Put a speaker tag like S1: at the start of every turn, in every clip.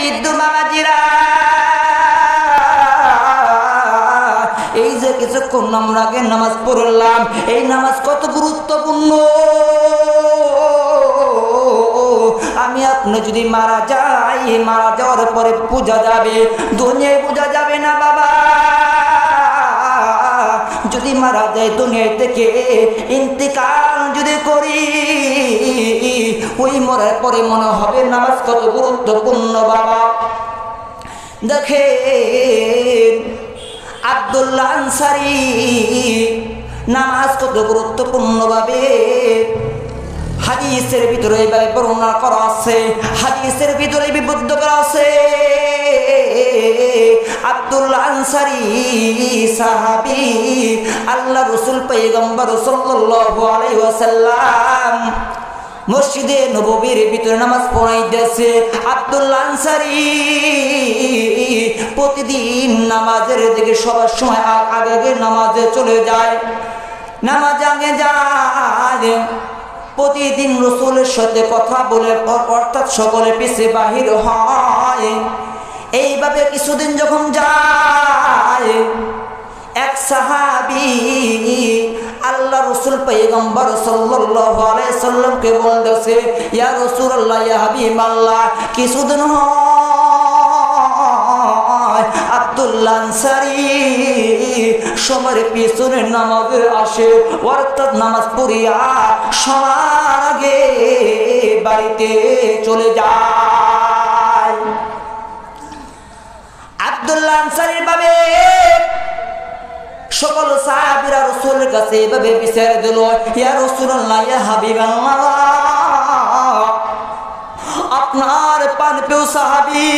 S1: বৃদ্ধ বাবাজিরা, এই যে কিছুক্ষণ আমরা আগে নামাজ পড়লাম, এই নামাজ কত গুরুত্বপূর্ণ। আমি আপনি যদি মারা যাই, মারা যাওয়ার পরে পূজা যাবে, দুনিয়ায় পূজা যাবে না বাবা। যদি মারা যায় দুনিয়া থেকে ইন্তিকাল যদি করি, ওই মরার পরে মনে হবে নামাজ কত গুরুত্বপূর্ণ বাবা। দেখেন আব্দুল্লাহ আনসারী নামাজ কত গুরুত্বপূর্ণ ভাবে হাদিসের ভিতরে এইভাবে বর্ণনা করা আছে, হাদিসের ভিতরে বিবদ্ধ করা আছে। আব্দুল্লাহ আনসারী সাহাবী, আল্লাহ রাসূল পয়গম্বর সাল্লাল্লাহু আলাইহি ওয়াসাল্লাম মসজিদে নববীর ভিতরে নামাজ পড়াইতেছে। আব্দুল্লাহ আনসারী প্রতিদিন নামাজের দিকে সবার সময় আগে আগে নামাজে চলে যায়, নামাজ আগে যায়। প্রতিদিন রাসূলের সাথে কথা বলে, অর্থাৎ সকলে পিছে বাহির হয়। এইভাবে কিছুদিন যখন যায়, এক সাহাবী আল্লাহ রাসূল পয়গম্বর সাল্লাল্লাহু আলাইহি সাল্লামকে বলতেছে, ইয়া রাসূলুল্লাহ, ইয়া হাবিবাল্লাহ, কিছুদিন হয় আব্দুল্লাহ আনসারী সবার পিছনে নামাজে আসে, অর্থাৎ নামাজ পড়িয়া সবার আগে বাড়িতে চলে যায়। আব্দুল্লাহ আনসারীর ভাবে সকল সাহাবীরা রাসূলের কাছে এভাবে বিচার দিল, ইয়া রাসূলুল্লাহ, ইয়া হাবিবাল্লাহ, আপনার পানপেও সাহাবী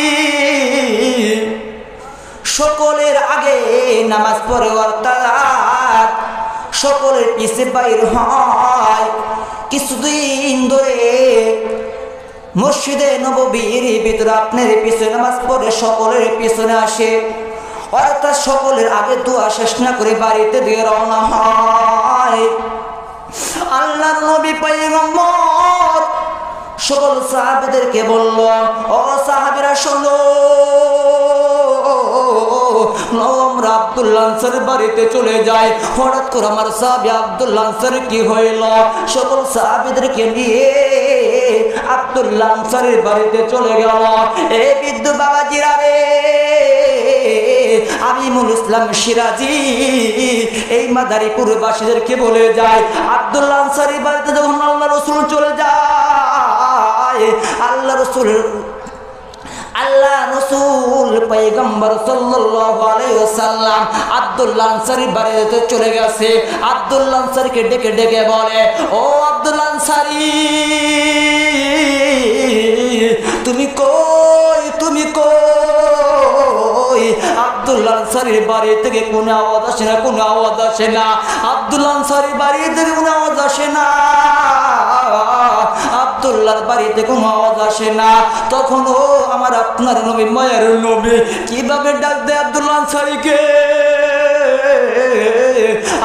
S1: সকলের আগে নামাজ পড়ে, অর্থাৎ সকলের পিছে বাইর হয়। কিছুদিন ধরে মসজিদে নববীর ভিতরে আপনার পিছনে নামাজ পড়ে সকলের পিছনে আসে, অর্থাৎ সকলের আগে দোয়া শেষ না করে বাড়িতে দিয়ে রওনা হয়। আল্লাহর নবী পয়গম্বর সকল সাহাবীদেরকে বলল, ও সাহাবীরা শোনো, আমরা আব্দুল্লাহ আনসারীর বাড়িতে চলে যাই। হঠাৎ করে আমার সাহাবী আব্দুল্লাহ আনসারী কি হইল, সকল সাহাবীদেরকে নিয়ে আব্দুল্লাহ আনসারীর বাড়িতে চলে গেল। এই বৃদ্ধ বাবাজিরা রে, আমিনুল ইসলাম সিরাজি এই মাদারীপুর বাসীদেরকে বলে যায়, আব্দুল্লাহ আনসারীর বাড়িতে যখন আল্লাহ রাসূল চলে যায়, আল্লাহ রাসূল পয়গম্বর সাল্লাল্লাহু আলাইহি ওয়াসাল্লাম আব্দুল্লাহ আনসারীর বাড়িতে চলে গেছে। আব্দুল্লাহ আনসারীকে ডেকে ডেকে বলে, ও আব্দুল্লাহ আনসারী, তুমি কই, তুমি কই? আব্দুল্লাহ আনসারীর বাড়ি থেকে কোনো আওয়াজ আসে না, কোনো আওয়াজ আসে না। আব্দুল্লাহ আনসারীর বাড়ি থেকে কোনো আওয়াজ আসে না, আব্দুল্লাহর বাড়িতে কোনো আওয়াজ আসে না। তখন ও আমার আপনার নবী, মায়ের নবী কিভাবে ডাক দেয় আব্দুল্লাহ আনসারীকে।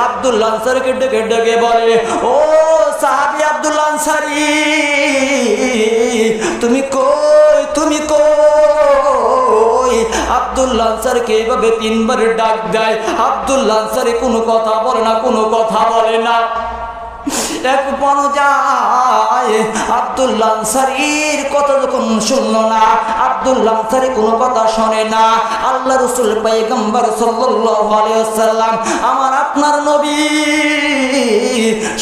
S1: আব্দুল্লাহ আনসারীকে ডেকে ডেকে বলে, ও সাহাবী আব্দুল্লাহ আনসারী, তুমি কই, তুমি কই? আব্দুল্লাহ আনসারীকে এইভাবে তিনবার ডাক দেয়। আব্দুল্লাহ আনসারী কোনো কথা বলে না, কোনো কথা বলে না। এক পর্যায়ে আব্দুল্লাহ আনসারীর কথা যখন শুনল না, আব্দুল্লাহ আনসারী কোনো কথা শোনে না, আল্লাহ রাসূল পয়গম্বর সাল্লাল্লাহু আলাইহি ওয়াসাল্লাম আমার আপনার নবী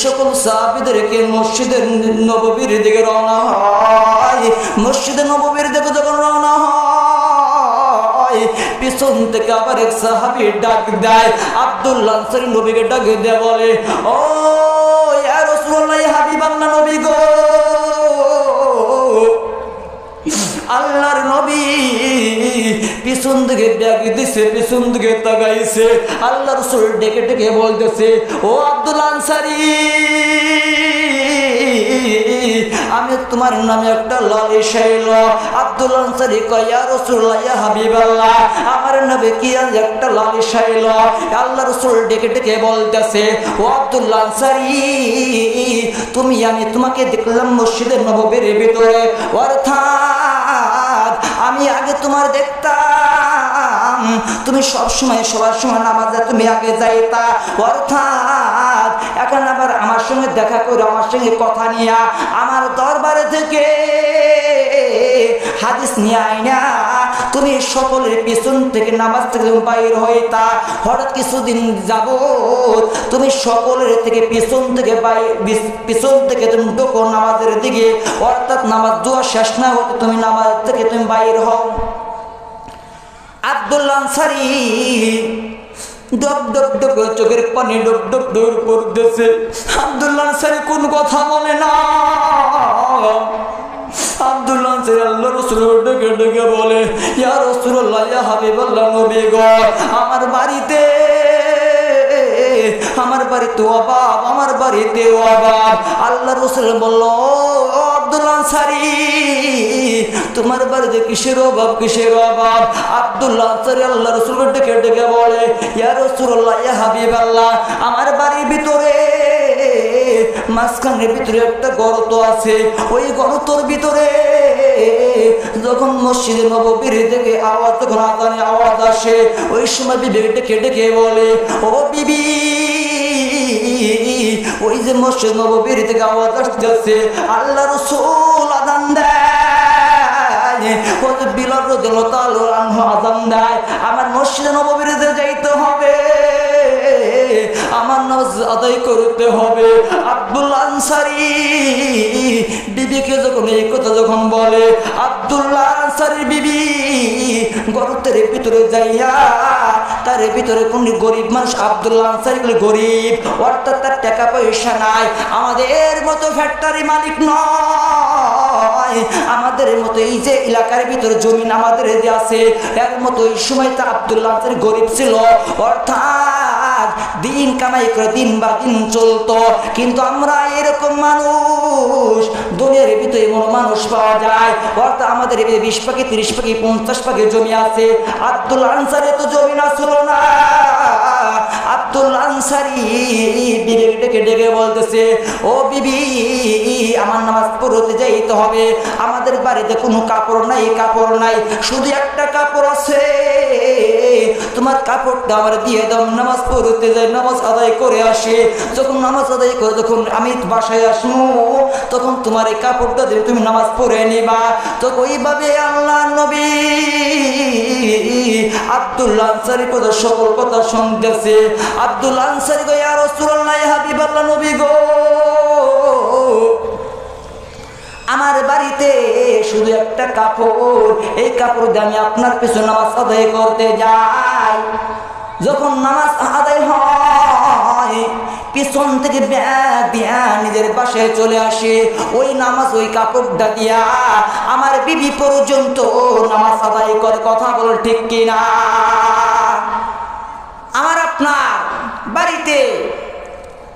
S1: সকল সাহাবীদেরকে মসজিদের নববীর দিকে রওনা হয়। মসজিদে নববীর দিকে যখন রওনা হয়, পিছন থেকে আবার এক সাহাবী ডাক দেয়। আব্দুল্লাহ আনসারী নবীকে ডাক দিয়ে বলে, ও ইয়া রাসূলুল্লাহ, ইয়া হাবিবাল্লাহ, নবী গো। আল্লাহর নবী পিছন দিকে ডাক দিছে, পিছন দিকে তাকাইছে। আল্লাহ রাসূল ডেকে ডেকে বলতেছে, ও আব্দুল্লাহ আনসারী, আমি তোমার নামে একটা লালিশ হইল। আব্দুল্লাহ আনসারী কয়, ইয়া রাসূলুল্লাহ, ইয়া হাবিবাল্লাহ, আমার নবী কি একটা লালিশ হইল? আল্লাহ রাসূল ডেকে ডেকে বলতেছে, ও আব্দুল্লাহ আনসারী, আমি তোমাকে দেখলাম মসজিদের নববীর ভিতরে, অর্থাৎ আমি আমি আগে তোমার দেখতাম তুমি সব সময় সবার সময় নামাজে তুমি আগে যাইতা, অর্থাৎ এখন আবার আমার সঙ্গে দেখা করে আমার সঙ্গে কথা নিয়ে আমার দরবারে থেকে হাদিস নিয়ে আইনা তুমি সকলের পিছন থেকে নামাজ থেকে বাইর হইতা। হঠাৎ কিছুদিন যাবত তুমি সকলের থেকে পিছন থেকে তুমি ঢোকো নামাজের দিকে, অর্থাৎ নামাজ দোয়া শেষ না হতে তুমি নামাজ থেকে তুমি বাইর হও। আব্দুল্লাহ আনসারী ডব ডব ডব চোখের পানি ডব ডব ডব পড়তেছে। আব্দুল্লাহ আনসারী কোন কথা বলে না। আব্দুল্লাহ আনসারী আল্লাহর রাসূল ডেকে ডেকে বলে, ইয়া রাসূলুল্লাহ, ইয়া হাবিবাল্লাহ, নবী গো, আমার বাড়িতে অভাব, আমার বাড়িতে অভাব। আল্লাহর রাসূল বলল, ও আব্দুল্লাহ আনসারী, তোমার বাড়িতে কিসের অভাব, কিসের অভাব? আব্দুল্লাহ আনসারী আল্লাহর রাসূলকে ডেকে ডেকে বলে, ইয়া রাসূলুল্লাহ, ইয়া হাবিবাল্লাহ, আমার বাড়ির ভিতরে মাঝখানের ভিতরে একটা গর্ত আছে। ওই গর্তর ভিতরে যখন মসজিদে নববীর থেকে আওয়াজ, যখন আযানের আওয়াজ আসে, ওই সময় বিবি ডেকে ডেকে বলে, ও বিবি, ওই যে মসজিদ নববীর থেকে আওয়াজ আসতেছে, আল্লাহর রাসূল আযান দেয়, ও যে বিলাল রাদিয়াল্লাহু তাআলা আনহু আযান দেয়, আমার মসজিদে নববীর যাইতে হবে, আমার নামাজ আদায় করতে হবে। আব্দুল্লাহ আনসারী বিবিকে যখন এই কথা যখন বলে, আব্দুল্লাহ আনসারীর বিবি গর্তের ভিতরে যাইয়া, তার ভিতরে কোন গরিব মানুষ, আব্দুল্লাহ আনসারী গরিব, অর্থাৎ তার টাকা পয়সা নাই, আমাদের মতো ফ্যাক্টরি মালিক নয়, আমাদের মতো এই যে এলাকার ভিতরে জমিন আমাদের যে আছে, এর মতো এই সময় তা আব্দুল্লাহ আনসারী গরিব ছিল, অর্থাৎ দিন কামাই করে দিন বা দিন চলতো। কিন্তু আমরা এরকম মানুষ দুনিয়ার ভিতরে এমন মানুষ পাওয়া যায়, অর্থাৎ আমাদের 20 পাখি 30 পাখি 50 পাখি জমি আছে। আব্দুল্লাহ আনসারী তো জমি না ছিল না। আব্দুল্লাহ আনসারী বিবি ডেকে ডেকে বলতেছে, ও বিবি, আমার নামাজ পড়তে যাইতে হবে, আমাদের বাড়িতে কোনো কাপড় নাই, কাপড় নাই, শুধু একটা কাপড় আছে, তোমার কাপড়টা আমার দিয়ে দাও, নামাজ পড়তে যাই, নামাজ আদায় করে আসে। যখন নামাজ আদায় করে যখন আমি বাসায় আসবো, তখন তোমার এই কাপড়টা দিয়ে তুমি নামাজ পড়ে নিবা। তো ওইভাবে আল্লাহ নবী আব্দুল্লাহ আনসারী কথা সকল কথা শুনতেছে। আব্দুল্লাহ আনসারী গো, ইয়া রাসূলুল্লাহ, ইয়া হাবিবাল্লাহ, নবী গো, আমার বাড়িতে শুধু একটা কাপড়, এই কাপড় দিয়ে আমি আপনার পিছনে নামাজ আদায় করতে যাই। যখন নামাজ আদায় হয়, পিছন থেকে ব্যাগ দিয়া নিজের বাসায় চলে আসে, ওই নামাজ ওই কাপড়টা দিয়া আমার বিবি পর্যন্ত নামাজ আদায় করে। কথা বল ঠিক কিনা? আমার আপনার বাড়িতে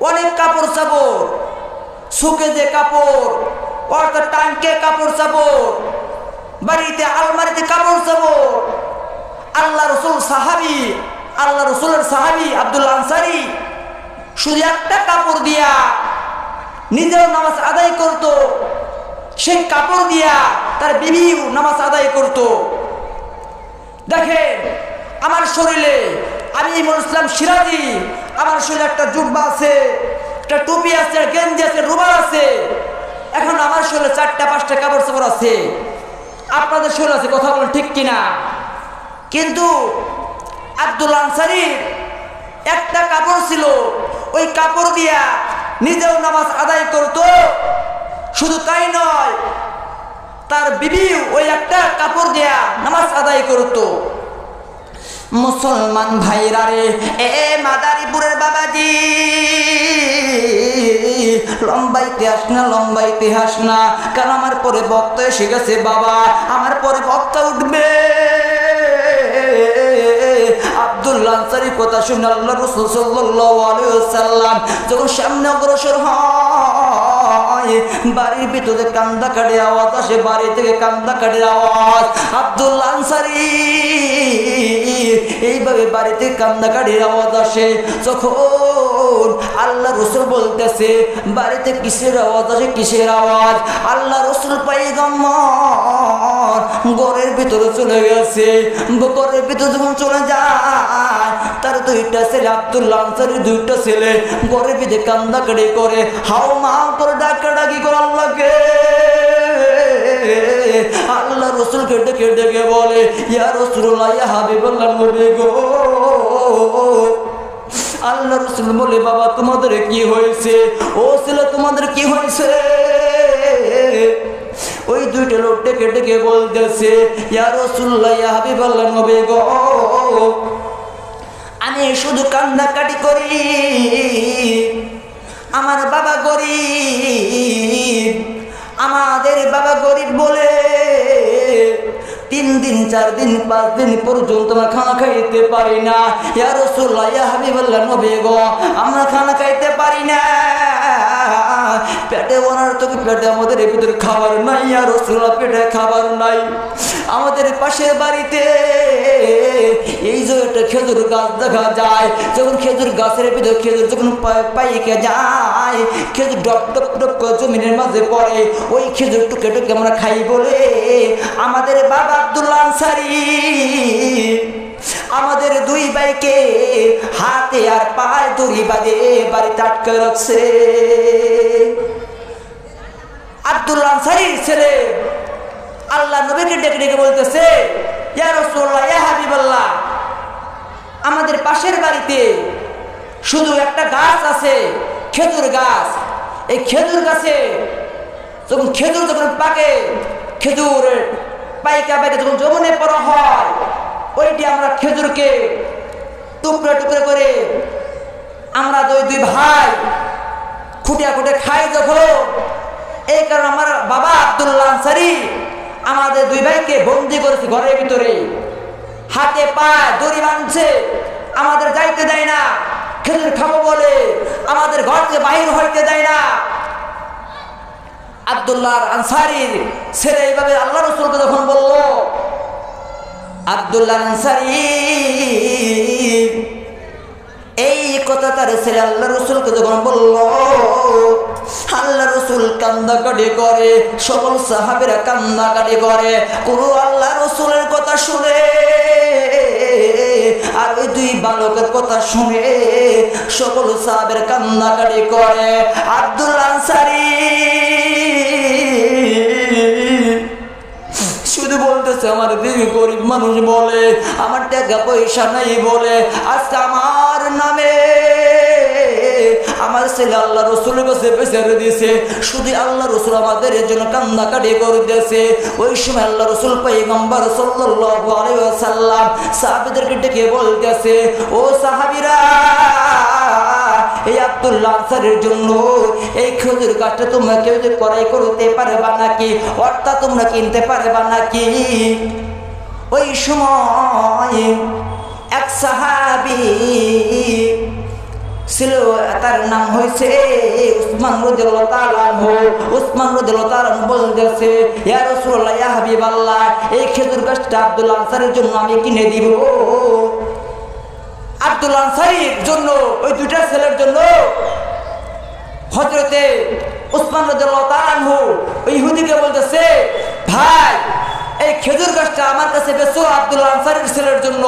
S1: অনেক কাপড় চাপড়, শুকে যে কাপড়, অর্থাৎ টাঙ্কে কাপড় চাপড়, বাড়িতে আলমারিতে কাপড় চাপড়। আল্লাহ রাসূল সাহাবী, আল্লাহ রাসূলের সাহাবী আব্দুল্লাহ আনসারী শুধু একটা কাপড় দিয়া নিজেও নামাজ আদায় করত, সেই কাপড় দিয়া তার বিবিও নামাজ আদায় করত। দেখেন, আমার শরীরে, আমি ইমাম ইসলাম সিরাজি, আমার শরীরে একটা জুব্বা আছে, একটা টুপি আছে, গেঞ্জি আছে, রুমাল আছে। এখন আমার শরীরে 4টা-5টা কাপড় চাপড় আছে, আপনাদের শরীরে আছে। কথা বলেন ঠিক কিনা? কিন্তু আব্দুল্লাহ আনসারী একটা কাপড় ছিল, ওই কাপড় দিয়া নিজেও নামাজ আদায় করত। শুধু তাই নয়, তার বিবিও ওই একটা কাপড় দিয়া নামাজ আদায় করত। মুসলমান ভাইরা রে, এ মাদারীপুরের বাবাজি, লম্বা ইতিহাস না, লম্বা ইতিহাস না, কারণ আমার পরে বক্তা এসে গেছে বাবা, আমার পরে বক্তা উঠবে। আব্দুল্লাহ আনসারী কথা শুনে আল্লাহ রাসূল সাল্লাল্লাহু আলাইহি ওয়াসাল্লাম যখন সামনে অগ্রসর হয়, বাড়ির ভিতরে কান্দাকাটির আওয়াজ আসে, বাড়ি থেকে কান্দাকাটির আওয়াজ। আব্দুল্লাহ আনসারী এইভাবে বাড়িতে কান্দাকাটির আওয়াজ আসে। যখন আল্লাহ রসুল বলতেছে বাড়িতে কিসের আওয়াজ আছে, কিসের আওয়াজ? আল্লাহ রসুল পয়গম্বর ঘরের ভিতরে চলে গেছে। ঘরের ভিতরে যখন চলে যায় তার দুইটা ছেলে, আব্দুল্লাহ আনসারী দুইটা ছেলে ঘরের ভিতরে কান্দাকাটি করে, হাও মাও করে ডাকাডাকি করে আল্লাহকে। আল্লাহ রসুল কেটে কেটে বলে, ইয়া রাসূলুল্লাহ, ইয়া হাবিবাল্লাহ, নবী গো। আল্লাহ রসুল বলে, বাবা তোমাদের কি হয়েছে? ও ছেলে তোমাদের কি হয়েছে? ওই দুইটা লোক ডেকে ডেকে বলতেছে, ইয়া রাসূলুল্লাহ, ইয়া হাবিবাল্লাহ, নবী গো, আমি শুধু কান্নাকাটি করি, আমার বাবা গরিব, আমাদের বাবা গরিব বলে 3 দিন 4 দিন 5 দিন পর্যন্ত আমরা খানা খাইতে পারি না। ইয়া রাসূলুল্লাহ, ইয়া হাবিবাল্লাহ, নবী গো, আমরা খানা খাইতে পারি না, পেটে ওনার তো পেটে আমাদের ভিতরে খাবার নাই। ইয়া রাসূলুল্লাহ, পেটে খাবার নাই। আমাদের পাশের বাড়িতে এই যে একটা খেজুর গাছ দেখা যায়, যখন খেজুর গাছের ভিতরে খেজুর যখন পাইকে যায়, খেজুর ডপ ডপ ডপ করে জমিনের মাঝে পড়ে, ওই খেজুর টুকে টুকে আমরা খাই বলে আমাদের বাবা আব্দুল্লাহ আনসারী আমাদের 2 ভাইকে হাতে আর পায়ে দড়ি বাঁধে বাড়িতে আটকে রাখছে। আব্দুল্লাহ আনসারীর ছেলে আল্লাহ নবীকে ডেকে ডেকে বলতেছে, ইয়া রাসূলুল্লাহ, ইয়া হাবিবাল্লাহ, আমাদের পাশের বাড়িতে শুধু একটা গাছ আছে, খেজুর গাছ। এই খেজুর গাছে যখন খেজুর যখন পাকে, খেজুর পাইকা পাইকা যখন জমনে পড়া হয়, ওইটি আমরা খেজুরকে টুকরো টুকরো করে আমরা 2 ভাই খুঁটিয়া খুঁটে খাই যখন। এই কারণে আমার বাবা আব্দুল্লাহ আনসারী আমাদের 2 ভাইকে বন্দি করেছে ঘরের ভিতরে, হাতে পায়ে দড়ি বাঁধছে, আমাদের যাইতে দেয় না, খেজুর খাবো বলে আমাদের ঘর থেকে বাহির হইতে দেয় না। আব্দুল্লাহ আনসারীর ছেলে এইভাবে আল্লাহ রাসূলকে যখন বলল, আব্দুল্লাহ আনসারী এই কথা তার ছেলে আল্লাহ রাসূলকে যখন বলল, আল্লাহ রাসূল কান্দাকাটি করে, সকল সাহাবীরা কান্দাকাটি করে। পুরো আল্লাহ রাসূলের কথা শুনে আর ওই 2 বালকের কথা শুনে সকল সাহাবীরা কান্দাকাটি করে। আব্দুল্লাহ আনসারী শুধু বলতেছে, আমার দিদি গরিব মানুষ বলে, আমার টাকা পয়সা নাই বলে আজকে আমার নামে আমার ছেলে আল্লাহ রসুলের কাছে বেচারে দিয়েছে। শুধু আল্লাহ রসুল আমাদের জন্য কান্দাকাটি করতেছে। ওই সময় আল্লাহ রসুল পয়গম্বর সাল্লাল্লাহু আলাইহি ওয়াসাল্লাম সাহাবীদেরকে ডেকে বলতেছে, ও সাহাবীরা, এই আব্দুল্লাহ আনসারীর জন্য এই খেজুর গাছটা তোমরা কেউ যে ক্রয় করতে পারবা নাকি, অর্থাৎ তোমরা কিনতে পারবা নাকি? ওই সময় এক সাহাবী ছিল, তার নাম হয়েছে উসমান রাদিয়াল্লাহু তাআলা আনহু। উসমান রাদিয়াল্লাহু তাআলা আনহু বলতেছে, ইয়া রাসূলুল্লাহ, ইয়া হাবিবাল্লাহ, এই খেজুর গাছটা আব্দুল্লাহ আনসারীর জন্য আমি কিনে দিব। আব্দুল্লাহ আনসারীর জন্য, ওই 2টা ছেলের জন্য হযরতে উসমান রাদিয়াল্লাহু তাআলা আনহু ওই ইহুদিকে বলতেছে, ভাই এই খেজুর গাছটা আমার কাছে বেচো আব্দুল্লাহ আনসারীর ছেলের জন্য।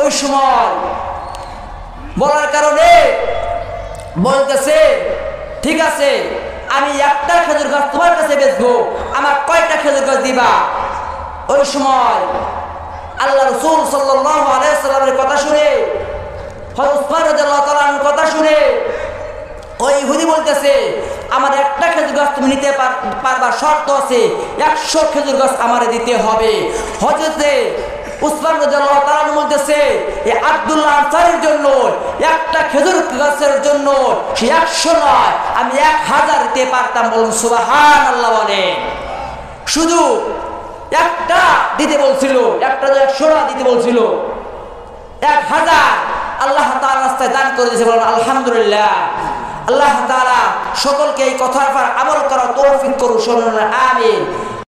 S1: ওই সময় বলার কারণে বলতেছে, ঠিক আছে, আমি একটা খেজুর গাছ তোমার কাছে বেচবো, আমার কয়টা খেজুর গাছ দিবা? ওই সময় আল্লাহ রাসূল সাল্লাল্লাহু আলাইহি ওয়াসাল্লামের কথা শুনে, হযরত উসমান রাদিয়াল্লাহু তাআলা আনহুর কথা শুনে ওই ইহুদি বলতেছে, আমার একটা খেজুর গাছ তুমি নিতে পারবা, শর্ত আছে 100 খেজুর গাছ আমারে দিতে হবে। হযরতে উসমান রাদিয়াল্লাহু তাআলা আনহু বলতেছে, এই আব্দুল্লাহ আনসারীর জন্য একটা খেজুর গাছের জন্য সে 100 নয়, আমি 1000 দিতে পারতাম। বলুন সুবহানাল্লাহ। বলে শুধু একটা দিতে বলছিল, একটা 100 দিতে বলছিল, 1000 আল্লাহ তাআলা রাস্তায় দান করে দিয়েছে। বলুন আলহামদুলিল্লাহ। আল্লাহ তাআলা সকলকে এই কথার উপর আমল করার তৌফিক করুন। আমিন।